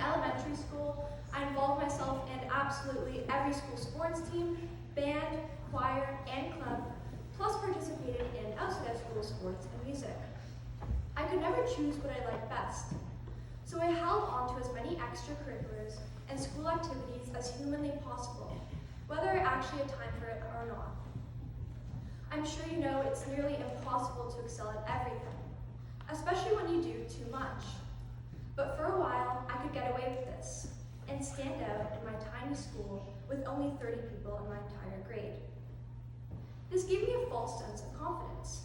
elementary school, I involved myself in absolutely every school sports team, band, choir, and club, plus participated in outside of school sports and music. I could never choose what I liked best, so I held on to as many extracurriculars and school activities as humanly possible, whether I actually had time for it or not. I'm sure you know it's nearly impossible to excel at everything, especially when you do too much. But for a while, I could get away with this and stand out in my tiny school with only 30 people in my entire grade. This gave me a false sense of confidence.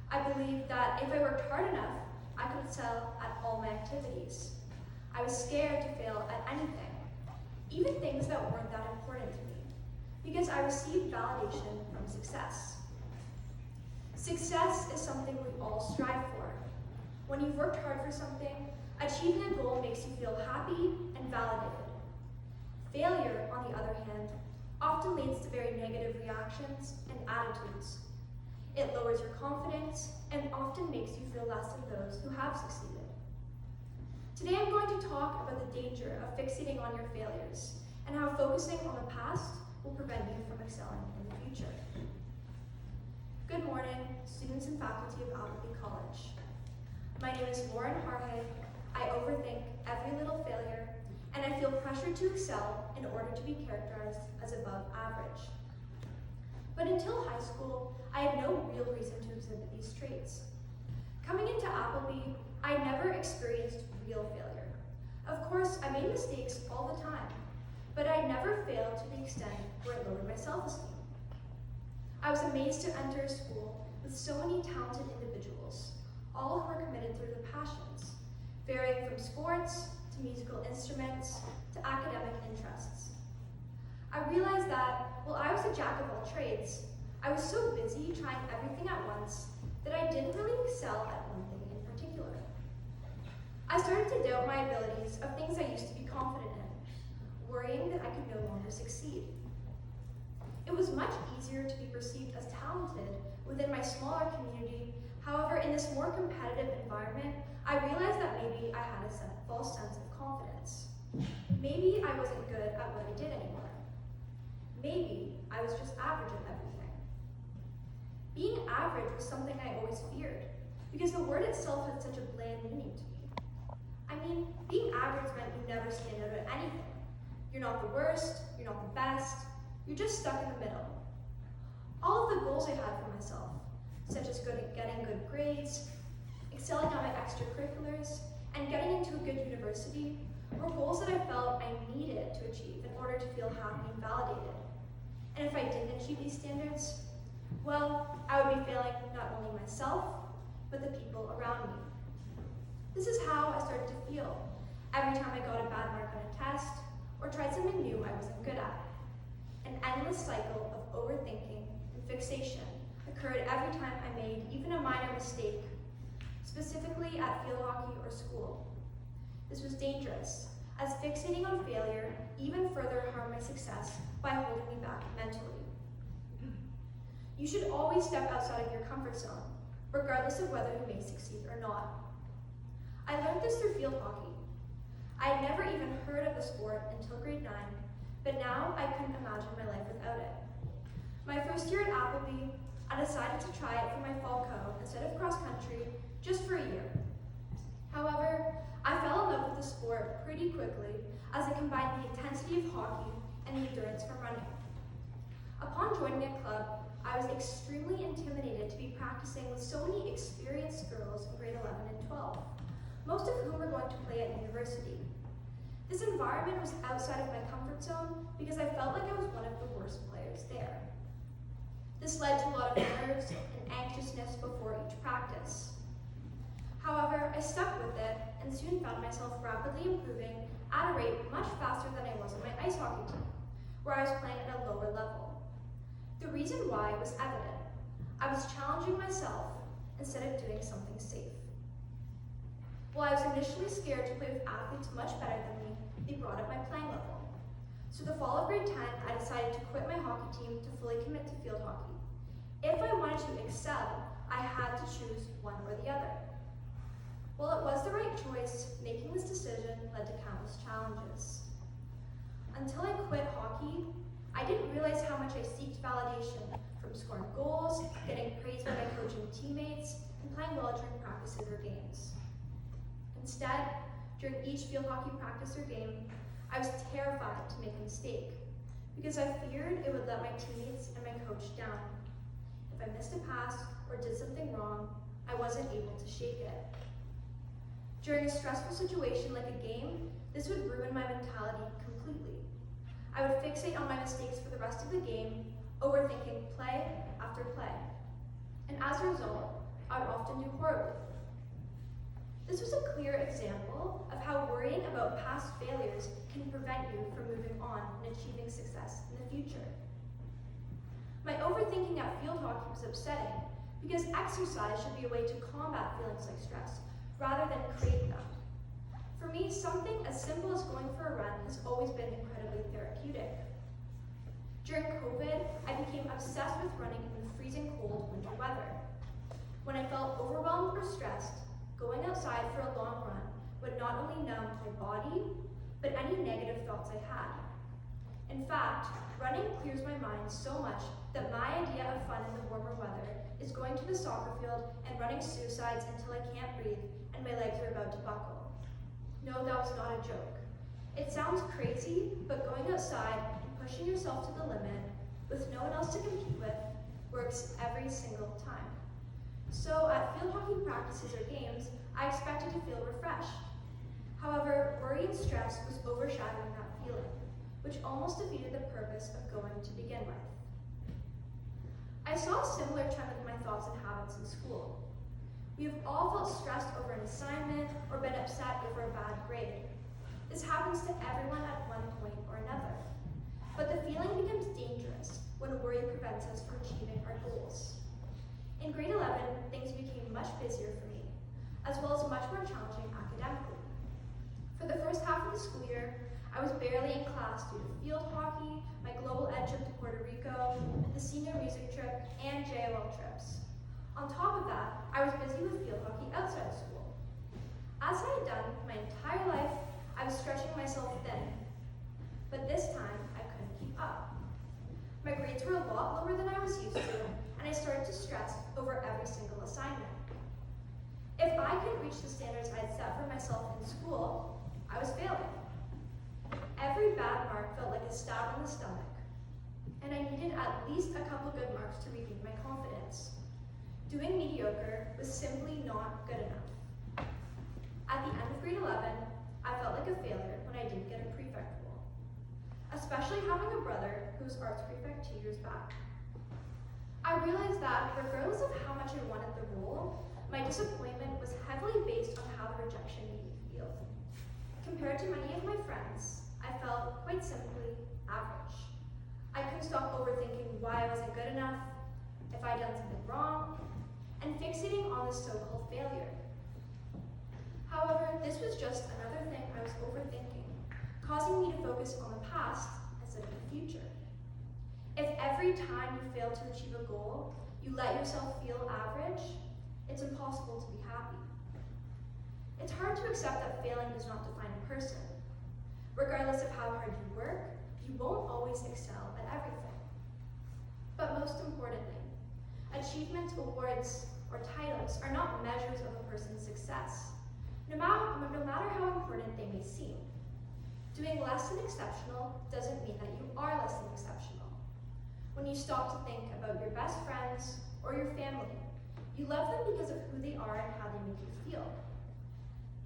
I believed that if I worked hard enough, I could excel at all my activities. I was scared to fail at anything, even things that weren't that important to me, because I received validation from success. Success is something we all strive for. When you've worked hard for something, achieving a goal makes you feel happy and validated. Failure, on the other hand, often leads to very negative reactions and attitudes. It lowers your confidence and often makes you feel less than those who have succeeded. Today I'm going to talk about the danger of fixating on your failures and how focusing on the past will prevent you from excelling in the future. Good morning, students and faculty of Appleby College. My name is Harhay. I overthink every little failure, and I feel pressure to excel in order to be characterized as above average. But until high school, I had no real reason to exhibit these traits. Coming into Appleby, I never experienced real failure. Of course, I made mistakes all the time, but I never failed to the extent where it lowered my self-esteem. I was amazed to enter a school with so many talented individuals, all who were committed through their passions, varying from sports to musical instruments to academic interests. I realized that while I was a jack of all trades, I was so busy trying everything at once that I didn't really excel at one thing in particular. I started to doubt my abilities of things I used to be confident in, worrying that I could no longer succeed. It was much easier to be perceived as talented within my smaller community. However, in this more competitive environment, I realized that maybe I had a false sense of confidence. Maybe I wasn't good at what I did anymore. Maybe I was just average at everything. Being average was something I always feared, because the word itself had such a bland meaning to me. I mean, being average meant you never stand out at anything. You're not the worst, you're not the best, you're just stuck in the middle. All of the goals I had for myself, such as getting good grades, excelling on my extracurriculars, and getting into a good university, were goals that I felt I needed to achieve in order to feel happy and validated. And if I didn't achieve these standards, well, I would be failing not only myself, but the people around me. This is how I started to feel every time I got a bad mark on a test or tried something new I wasn't good at. An endless cycle of overthinking and fixation occurred every time I made even a minor mistake, specifically at field hockey or school. This was dangerous, as fixating on failure even further harmed my success by holding me back mentally. You should always step outside of your comfort zone, regardless of whether you may succeed or not. I learned this through field hockey. I had never even heard of the sport until grade 9, but now I couldn't imagine my life without it. My first year at Appleby, I decided to try it for my fall co instead of cross country, just for a year. However, I fell in love with the sport pretty quickly, as it combined the intensity of hockey and the endurance from running. Upon joining a club, I was extremely intimidated to be practicing with so many experienced girls in grade 11 and 12, most of whom were going to play at university. This environment was outside of my comfort zone because I felt like I was one of the worst players there. This led to a lot of nerves and anxiousness before each practice. However, I stuck with it and soon found myself rapidly improving at a rate much faster than I was on my ice hockey team, where I was playing at a lower level. The reason why was evident. I was challenging myself instead of doing something safe. While I was initially scared to play with athletes much better than me, they brought up my playing level. So the fall of grade 10, I decided to quit my hockey team to fully commit to field hockey. If I wanted to excel, I had to choose one or the other. While it was the right choice, making this decision led led to countless challenges. Until I quit hockey, I didn't realize how much I seeked validation from scoring goals, getting praised by my coach and teammates, and playing well during practices or games. Instead, during each field hockey practice or game, I was terrified to make a mistake because I feared it would let my teammates and my coach down. If I missed a pass or did something wrong, I wasn't able to shake it. During a stressful situation like a game, this would ruin my mentality completely. I would fixate on my mistakes for the rest of the game, overthinking play after play. And as a result, I would often do horribly. This was a clear example of how worrying about past failures can prevent you from moving on and achieving success in the future. My overthinking at field hockey was upsetting because exercise should be a way to combat feelings like stress rather than create them. For me, something as simple as going for a run has always been incredibly therapeutic. During COVID, I became obsessed with running in the freezing cold winter weather. When I felt overwhelmed or stressed, going outside for a long run would not only numb my body, but any negative thoughts I had. In fact, running clears my mind so much that my idea of fun in the warmer weather is going to the soccer field and running suicides until I can't breathe and my legs are about to buckle. No, that was not a joke. It sounds crazy, but going outside and pushing yourself to the limit with no one else to compete with works every single time. So at field hockey practices or games, I expected to feel refreshed. However, worry and stress was overshadowing that feeling, which almost defeated the purpose of going to begin with. I saw a similar trend with my thoughts and habits in school. We have all felt stressed over an assignment or been upset over a bad grade. This happens to everyone at one point or another. But the feeling becomes dangerous when worry prevents us from achieving our goals. In grade 11, things became much busier for me, as well as much more challenging academically. For the first half of the school year, I was barely in class due to field hockey, my global ed trip to Puerto Rico, the senior music trip, and JOL trips. On top of that, I was busy with field hockey outside of school. As I had done my entire life, I was stretching myself thin. But this time, I couldn't keep up. My grades were a lot lower than I was used to, and I started to stress over every single assignment. If I couldn't reach the standards I had set for myself in school, I was failing. Every bad mark felt like a stab in the stomach, and I needed at least a couple good marks to regain my confidence. Doing mediocre was simply not good enough. At the end of grade 11, I felt like a failure when I didn't get a prefect role, especially having a brother who was arts prefect 2 years back. I realized that regardless of how much I wanted the role, my disappointment was heavily based on how the rejection made me feel. Compared to many of my friends, I felt quite simply average. I couldn't stop overthinking why I wasn't good enough, if I'd done something wrong, and fixating on this so-called failure. However, this was just another thing I was overthinking, causing me to focus on the past instead of the future. If every time you fail to achieve a goal, you let yourself feel average, it's impossible to be happy. It's hard to accept that failing does not define a person. Regardless of how hard you work, you won't always excel at everything. But most importantly, achievements, awards, or titles are not measures of a person's success, no matter how important they may seem. Doing less than exceptional doesn't mean that you are less than exceptional. When you stop to think about your best friends or your family, you love them because of who they are and how they make you feel.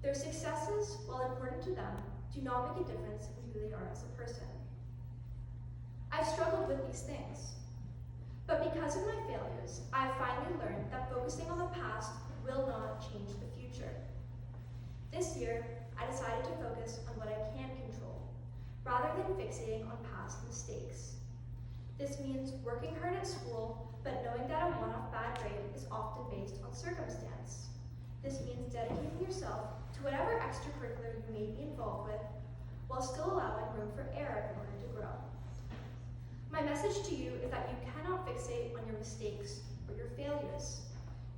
Their successes, while important to them, do not make a difference in who they are as a person. I've struggled with these things, but because of my failures, I've finally learned that focusing on the past will not change the future. This year, I decided to focus on what I can control, rather than fixating on past mistakes. This means working hard at school, but knowing that a one-off bad grade is often based on circumstance. This means dedicating yourself to whatever extracurricular you may be involved with, while still allowing room for error in order to grow. My message to you is that you cannot fixate on your mistakes or your failures.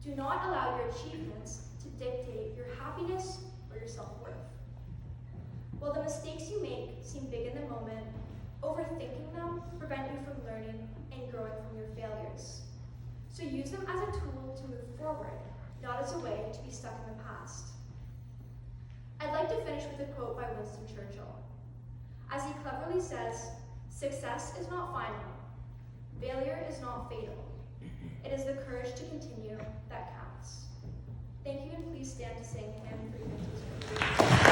Do not allow your achievements to dictate your happiness or your self-worth. While the mistakes you make seem big in the moment, overthinking them prevent you from learning and growing from your failures. So use them as a tool to move forward, not as a way to be stuck in the past. I'd like to finish with a quote by Winston Churchill. As he cleverly says, "Success is not final. Failure is not fatal. It is the courage to continue that counts." Thank you, and please stand to sing Hymn 352.